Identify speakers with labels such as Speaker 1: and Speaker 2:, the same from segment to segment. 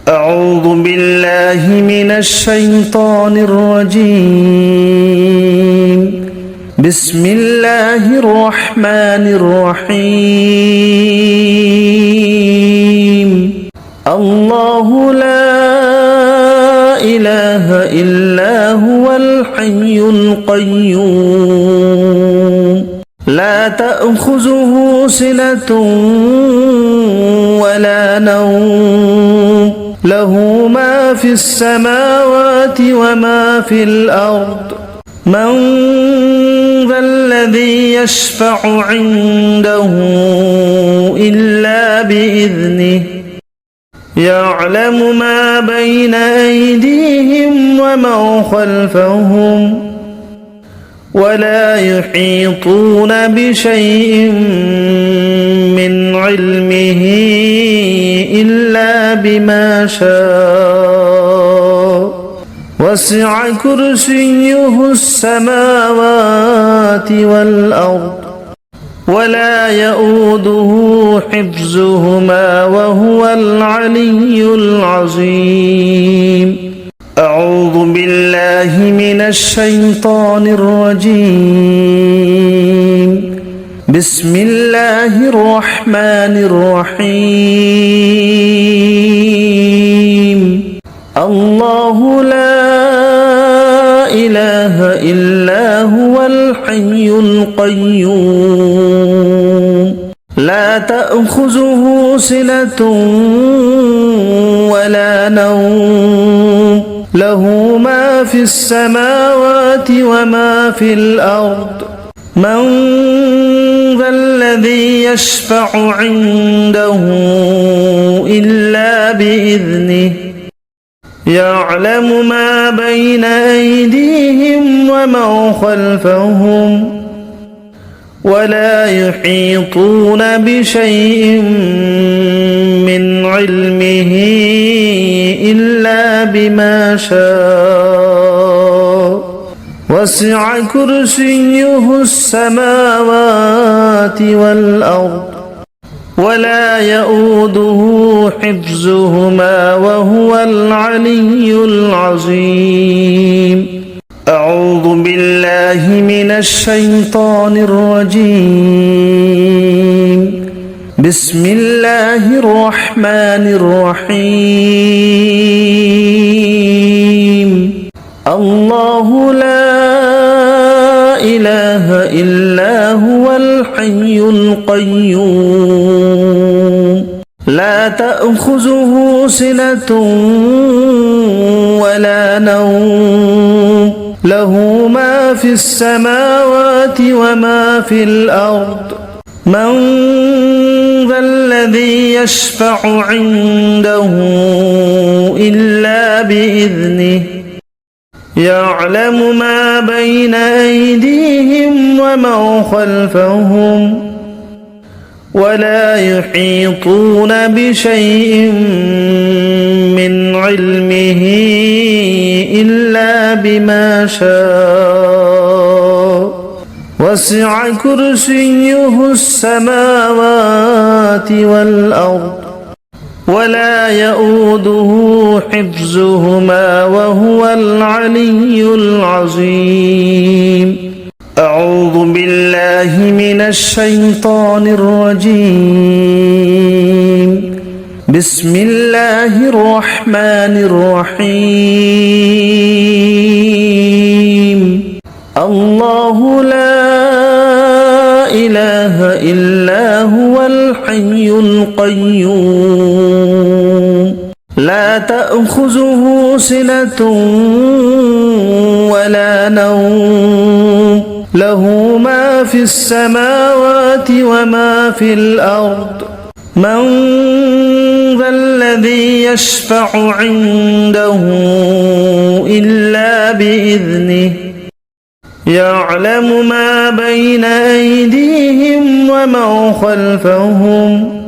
Speaker 1: أعوذ بالله من الشيطان الرجيم. بسم الله الرحمن الرحيم. الله لا إله إلا هو الحي القيوم لا تأخذه سنة ولا نوم له ما في السماوات وما في الأرض من ذا الذي يشفع عنده إلا بإذنه يعلم ما بين أيديهم وما خلفهم ولا يحيطون بشيء من علمه إلا بما شاء وسع كرسيه السماوات والأرض ولا يؤوده حفظهما وهو العلي العظيم. أعوذ بالله من الشيطان الرجيم. بسم الله الرحمن الرحيم. الله لا إله إلا هو الحي القيوم لا تأخذه سنة ولا نوم له ما في السماوات وما في الأرض من ذا الذي يشفع عنده إلا بإذنه يعلم ما بين أيديهم وما خلفهم ولا يحيطون بشيء من علمه إلا بما شاء وسع كرسيه السماوات والأرض ولا يؤوده حفظهما وهو العلي العظيم. أعوذ بالله من الشيطان الرجيم. بسم الله الرحمن الرحيم. الله لا إله إلا هو الحي القيوم لا تأخذه سنة ولا نوم له ما في السماوات وما في الأرض من ذا الذي يشفع عنده إلا بإذنه يعلم ما بين أيديهم وما خلفهم ولا يحيطون بشيء من علمه إلا بما شاء وسع كرسيه السماوات والأرض ولا يؤوده حفظهما وهو العلي العظيم. أعوذ بالله من الشيطان الرجيم. بسم الله الرحمن الرحيم. الله لا إله إلا هو الحي القيوم لا تأخذه سنة ولا نوم له ما في السماوات وما في الأرض من ذا الذي يشفع عنده إلا بإذنه يعلم ما بين أيديهم وما خلفهم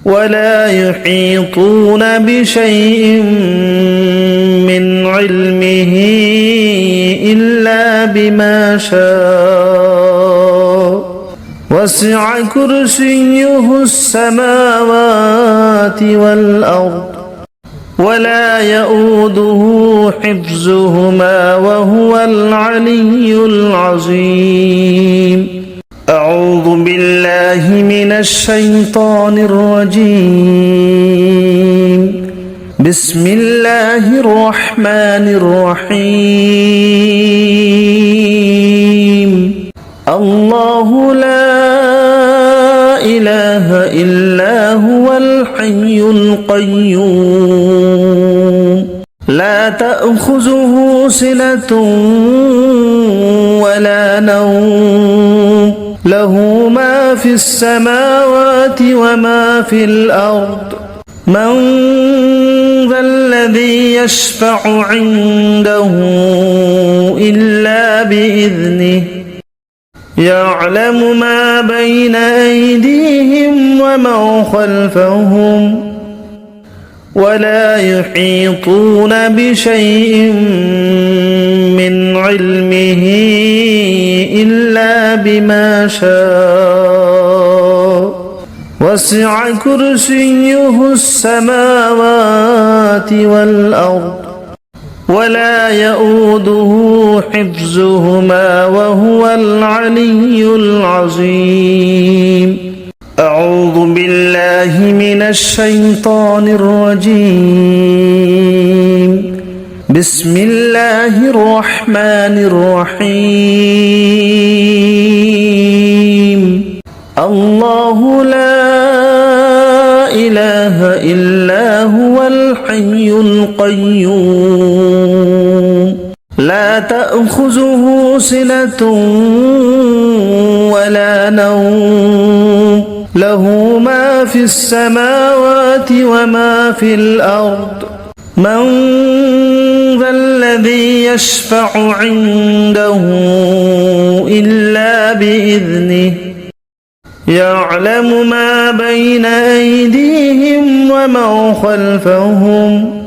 Speaker 1: ولا يحيطون بشيء من علمه إلا بما شاء وسع كرسيه السماوات والأرض ولا يؤوده حفظهما وهو العلي العظيم أعوذ بالله من الشيطان الرجيم بسم الله الرحمن الرحيم الله لا إله إلا هو الحي القيوم لا تأخذه سنة ولا نوم له ما في السماوات وما في الأرض من ذا الذي يشفع عنده إلا بإذنه يعلم ما بين أيديهم وما خلفهم ولا يحيطون بشيء من علمه إلا بما شاء وسع كرسيه السماوات والأرض ولا يؤوده حفظهما وهو العلي العظيم أعوذ بالله من الشيطان الرجيم بسم الله الرحمن الرحيم الله لا إله إلا هو الحي القيوم لا تأخذه سنة ولا نوم له ما في السماوات وما في الأرض من ذا الذي يشفع عنده إلا بإذنه يعلم ما بين أيديهم وما خلفهم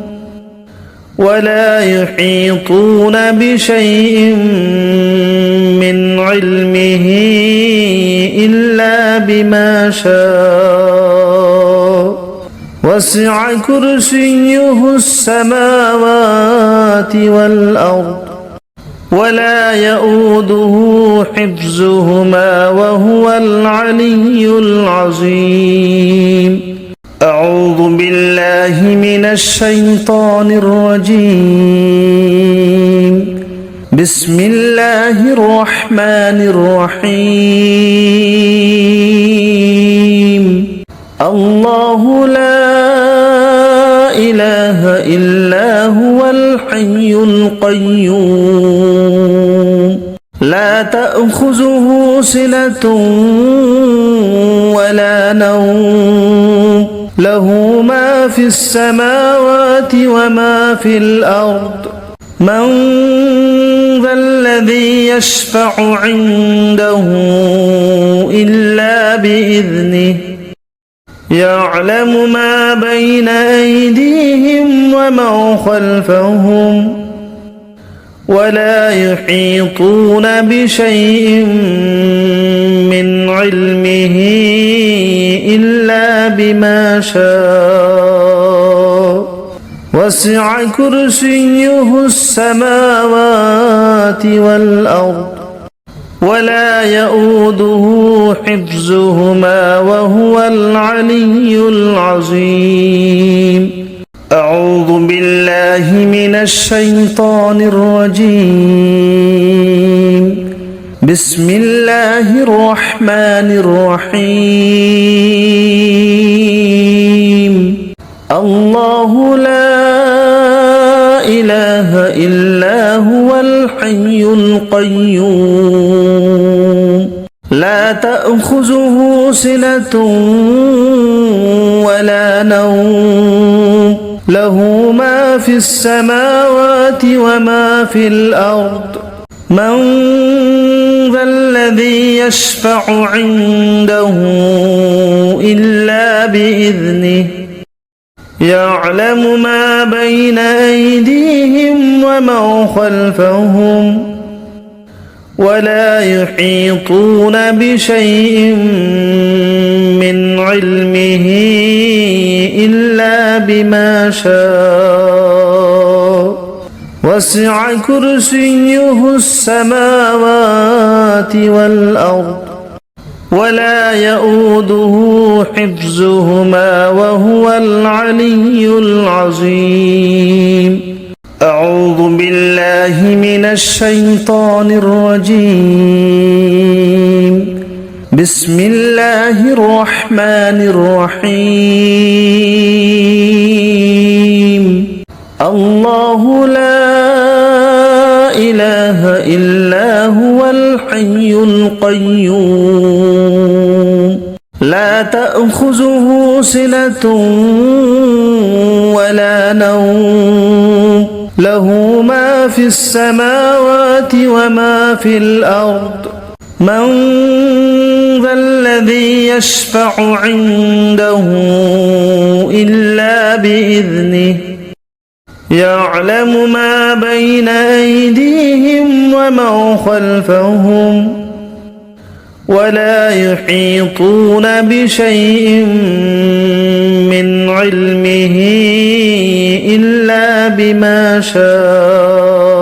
Speaker 1: ولا يحيطون بشيء من علمه إلا بما شاء وسع كرسيه السماوات والأرض ولا يؤوده حفظهما وهو العلي العظيم أعوذ بالله من الشيطان الرجيم بسم الله الرحمن الرحيم الله لا إله إلا هو الحي القيوم لا تأخذه سنة ولا نوم له ما في السماوات وما في الأرض من ذا الذي يشفع عنده إلا بإذنه يعلم ما بين أيديهم وما خلفهم ولا يحيطون بشيء من علمه إلا بما شاء وسع كرسيه السماوات والأرض ولا يؤوده حفظهما وهو العلي العظيم أعوذ بالله من الشيطان الرجيم بسم الله الرحمن الرحيم الله لا إله إلا هو الحي القيوم لا تأخذه سنة ولا نوم له ما في السماوات وما في الأرض من ذا الذي يشفع عنده إلا بإذنه يعلم ما بين أيديهم وما خلفهم ولا يحيطون بشيء من علمه إلا بما شاء وسع كرسيه السماوات والأرض ولا يؤوده حفظهما وهو العلي العظيم أعوذ بالله من الشيطان الرجيم بسم الله الرحمن الرحيم الله لا إله إلا هو الحي القيوم لا تأخذه سنة ولا نوم له ما في السماوات وما في الأرض من ذا الذي يشفع عنده إلا بإذنه يعلم ما بين أيديهم وما خلفهم ولا يحيطون بشيء من علمه إلا بما شاء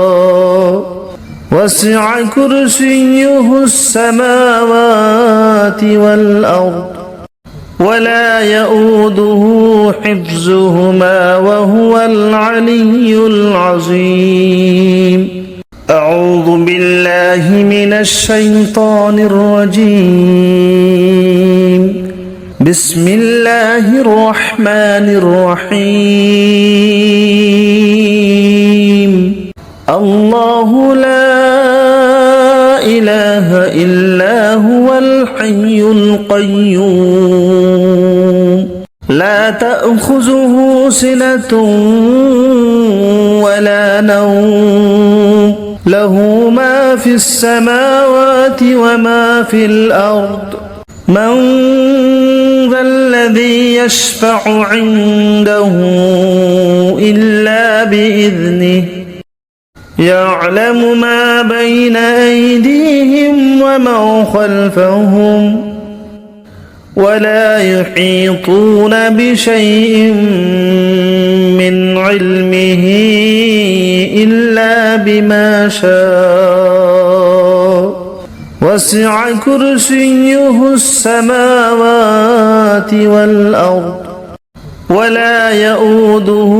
Speaker 1: وسع كرسيه السماوات والأرض ولا يؤوده حفظهما وهو العلي العظيم أعوذ بالله من الشيطان الرجيم بسم الله الرحمن الرحيم الله لا إله إلا هو الحي القيوم لا تأخذه سنة ولا نوم له ما في السماوات وما في الأرض من ذا الذي يشفع عنده إلا بإذنه يعلم ما بين أيديهم وما خلفهم ولا يحيطون بشيء من علمه إلا بما شاء وسع كرسيه السماوات والأرض ولا يؤوده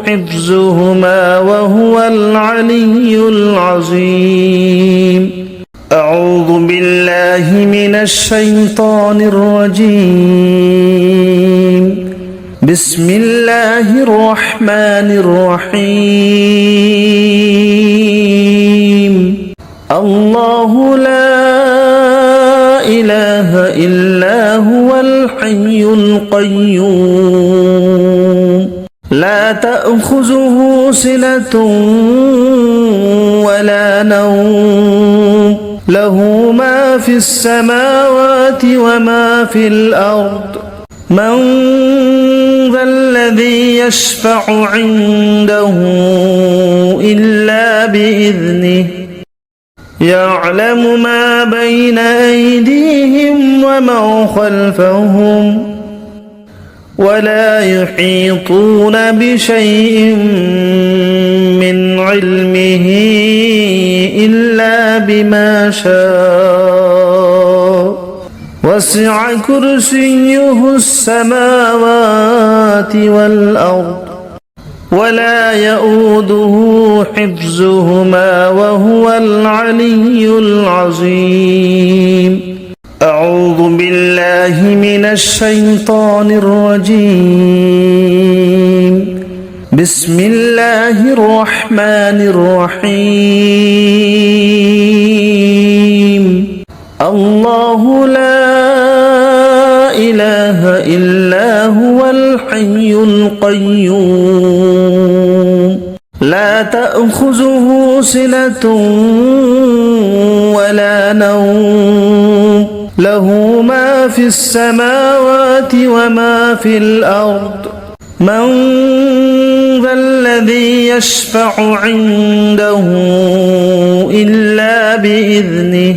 Speaker 1: حفظهما وهو العلي العظيم أعوذ بالله من الشيطان الرجيم بسم الله الرحمن الرحيم الله لا إله إلا هو الحي القيوم لا تأخذه سنة ولا نوم له ما في السماوات وما في الأرض من ذا الذي يشفع عنده إلا بإذنه يعلم ما بين أيديهم وما خلفهم ولا يحيطون بشيء من علمه إلا بما شاء وسع كرسيه السماوات والأرض ولا يؤوده حفظهما وهو العلي العظيم أعوذ بالله من الشيطان الرجيم بسم الله الرحمن الرحيم الله لا إله إلا هو الحي القيوم لا تأخذه سنة ولا نوم له ما في السماوات وما في الأرض من ذا الذي يشفع عنده إلا بإذنه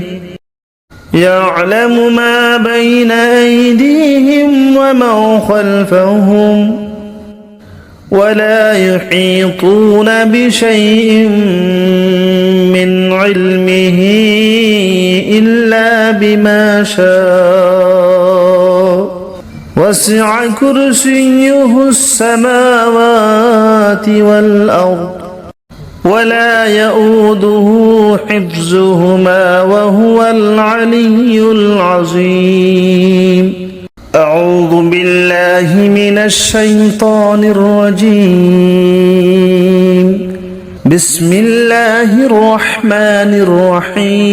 Speaker 1: يعلم ما بين أيديهم وما خلفهم ولا يحيطون بشيء من علمه إلا بما شاء وسع كرسيه السماوات والأرض ولا يؤوده حفظهما وهو العلي العظيم. أعوذ بالله من الشيطان الرجيم. بسم الله الرحمن الرحيم.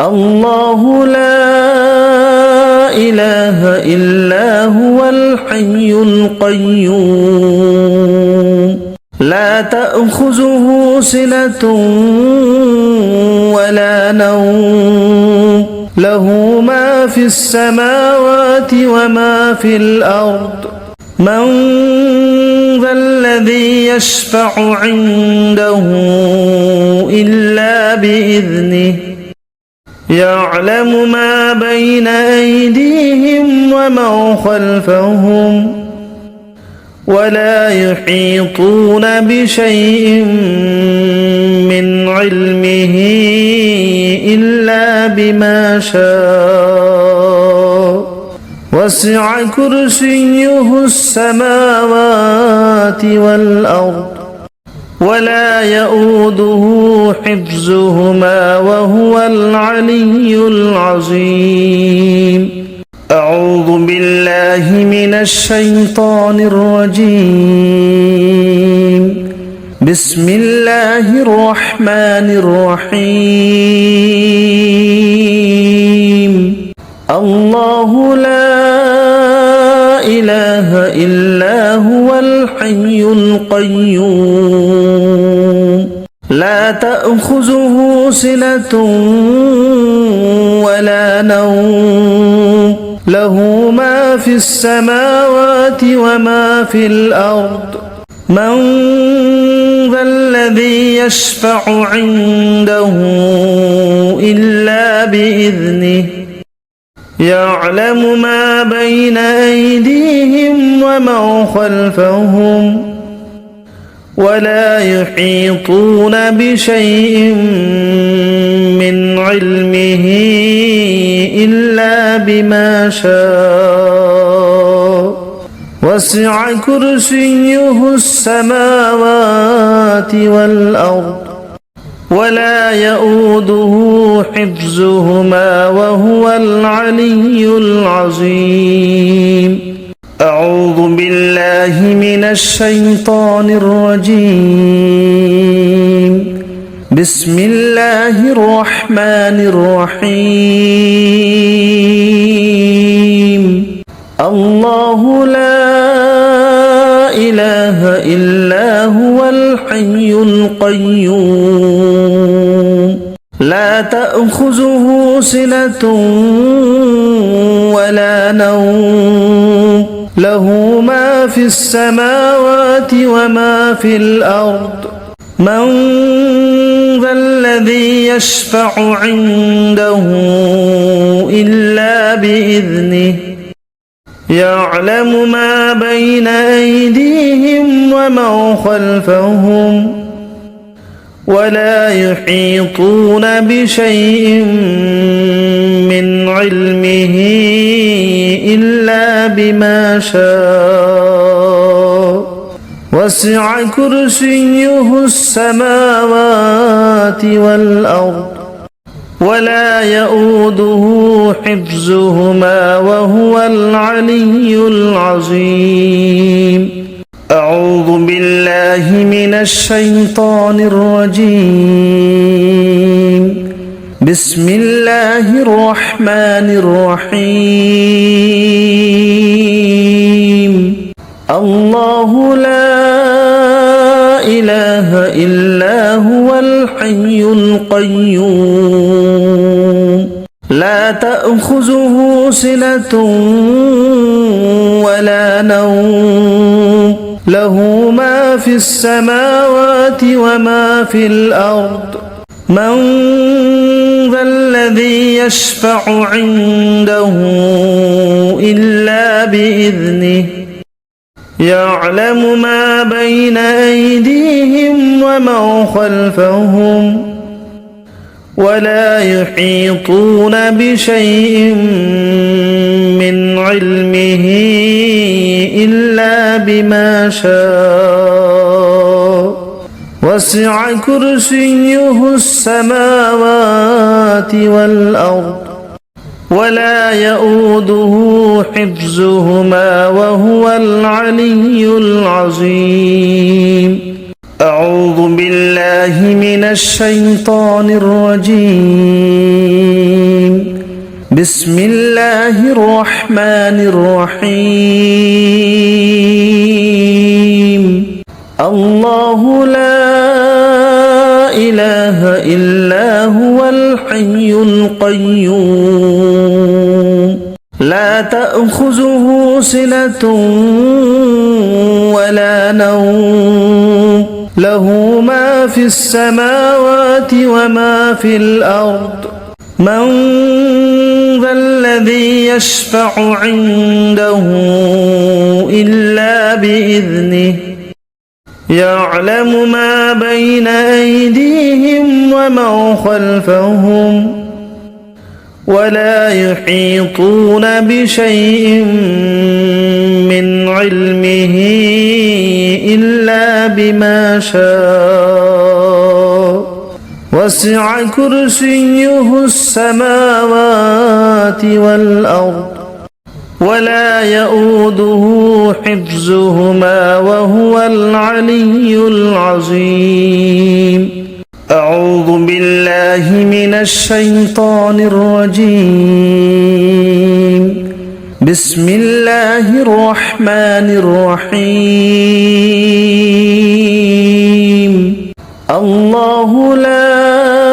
Speaker 1: الله لا إله إلا هو الحي القيوم لا تأخذه سنة ولا نوم له ما في السماوات وما في الأرض من ذا الذي يشفع عنده إلا بإذنه يعلم ما بين أيديهم وما خلفهم ولا يحيطون بشيء من علمه إلا بما شاء وسع كرسيه السماوات والأرض ولا يؤوده حفظهما وهو العلي العظيم. أعوذ بالله من الشيطان الرجيم. بسم الله الرحمن الرحيم. الله لا إله إلا هو الحي القيوم لا تأخذه سنة ولا نوم له ما في السماوات وما في الأرض من ذا الذي يشفع عنده إلا بإذنه يعلم ما بين أيديهم وما خلفهم ولا يحيطون بشيء من علمه إلا بما شاء وسع كرسيه السماوات والأرض ولا يؤوده حفظهما وهو العلي العظيم. أعوذ بالله من الشيطان الرجيم. بسم الله الرحمن الرحيم. الله لا إله إلا هو الحي القيوم لا تأخذه سنة ولا نوم له ما في السماوات وما في الأرض من ذا الذي يشفع عنده إلا بإذنه يعلم ما بين أيديهم وما خلفهم ولا يحيطون بشيء من علمه إلا بما شاء وسع كرسيه السماوات والأرض ولا يؤوده حفظهما وهو العلي العظيم. أعوذ بالله من الشيطان الرجيم. بسم الله الرحمن الرحيم. الله لا إله إلا هو الحي القيوم لا تأخذه سنة ولا نوم له ما في السماوات وما في الأرض من ذا الذي يشفع عنده إلا بإذنه يعلم ما بين أيديهم وما خلفهم ولا يحيطون بشيء من علمه إلا بما شاء وسع كرسيه السماوات والأرض ولا يؤوده حفظهما وهو العلي العظيم أعوذ بالله من الشيطان الرجيم بسم الله الرحمن الرحيم الله لا إله إلا هو الحي القيوم لا تأخذه سنة ولا نوم له ما في السماوات وما في الأرض من ذا الذي يشفع عنده إلا بإذنه يعلم ما بين أيديهم وما خلفهم ولا يحيطون بشيء من علمه إلا بما شاء وسع كرسيه السماوات والأرض ولا يؤوده حفظهما وهو العلي العظيم أعوذ بالله من الشيطان الرجيم بسم الله الرحمن الرحيم الله لا